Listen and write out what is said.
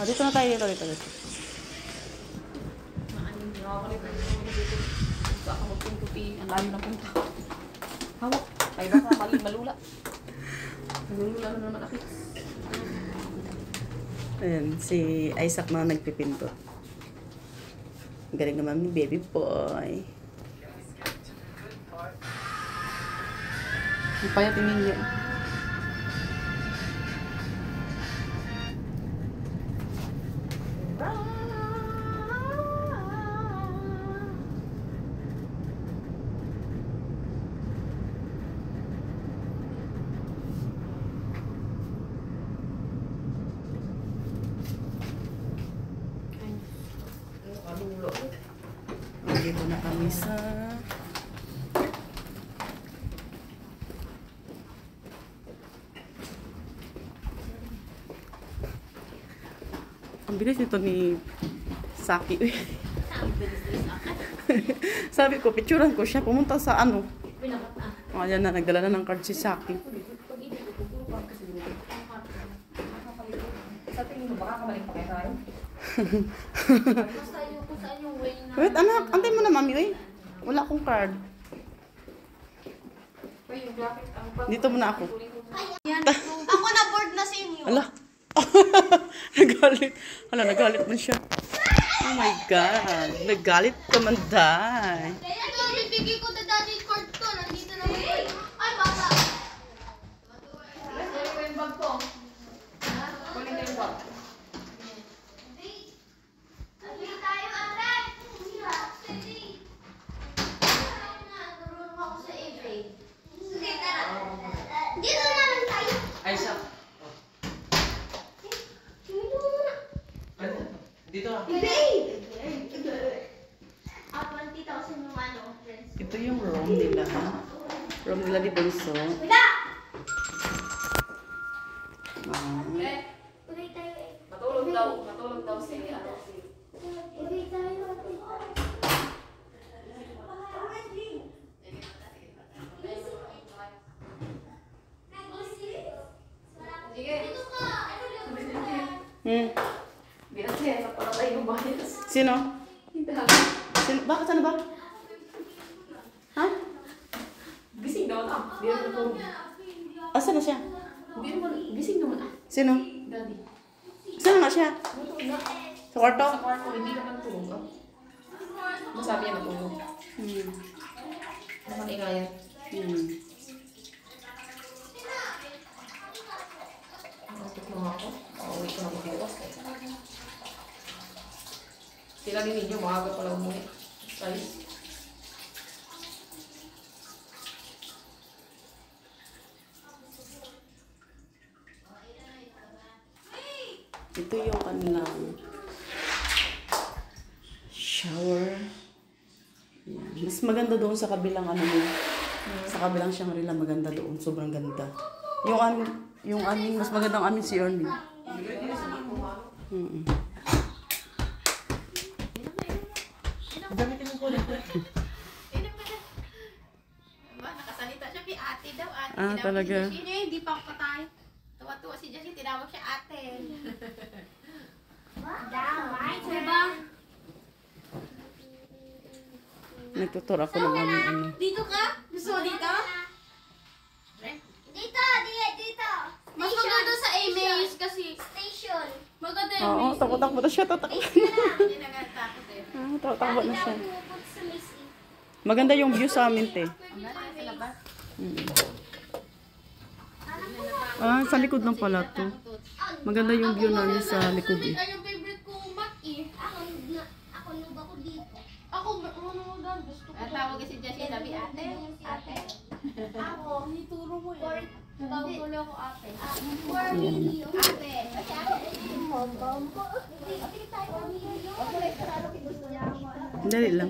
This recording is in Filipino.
Oh, dito na tayo, dito. Baka magpuntuti. Ang layo na punta. Hawak. Ay baka malula. Malula na naman ako. Ayan, si Isaac na nagpipinto. Galing naman ni baby boy. Ang payat yung ninyo. Dito na kami sa ang bilis nito ni Saki. Sabi ko, picturean ko siya. Pumunta sa ano. O, ayan na. Nagdala na ng card si Saki. Sa tingin mo, baka kamaling pa kayo tayo? Wait, anak. Antay mo na, mami. Uy. Wala akong card. Dito muna ako. Ako na board na sa inyo. Ala. Nagalit. Ala, nagalit na siya. Oh my God. Nagalit ka man, Day. Kaya ito, bibigay ko na daddy card ko. Nandito na yun. Ay, baba. Kunin ko yung bag ko. Kunin ko yung bag. Hindi tayo, ate. Turun ako sa eBay. Sige, tara. Dito naman tayo. Ay, siya. Dito muna. Dito na. eBay. 20,000 yung ano, friends. Ito yung room nila. Room nila ni Bunso. Wala! Uwi tayo eh. Matulog daw si ano. Uwi tayo. Sige. Dito ka! Binatay, napalabay yung bias. Sino? Hindi. Bakit? Sana ba? Ha? Gising naman ah. Hindi naman natulog. Asan na siya? Hindi naman, gising naman ah. Sino? Daddy. Saan na siya? Natulog na. Sa kwarto? Sa kwarto, hindi naman tulog ah. Masabi niya natulog. Nakatingayan. Nakatok lang ako. Pauwi ko na magbukas. Sila din ninyo, maaga pala umuwi. Guys. Ito yung kanilang shower. Yan. Mas maganda doon sa kabilang ano mo. Sa kabilang Shangri-La, maganda doon. Sobrang ganda. Yung aming, mas magandang amin si Ernie. Gamitin mo ko na. Nakasalita siya kay ate daw. Ate, Ah, talaga. Hindi pa ako patay. Tuwa-tuwa si Jessie, tinawag siya ate. Damay, diba? Nagtutur ako ng aming ano. Dito ka? Gusto mo dito? Dito. Mas maganda sa emails kasi. Station. Maganda yung Oo, takbo-takbo na siya. Hindi na nagtakot eh. Takbo na siya. Maganda yung view sa amin, te. Sa labas. Ah, sa likod lang pala to. Maganda yung view namin sa likod eh. Ay, yung favorite kong Mac eh. Ako nung ako dito. Ako, gusto ko. Tawag si Jessie, sabi ate. Ako, nituro mo eh. Tawag ko lang ako ate. Ayan na. Ate. Kasi ate, mom. Hindi tayo pamilyo. Dali lang.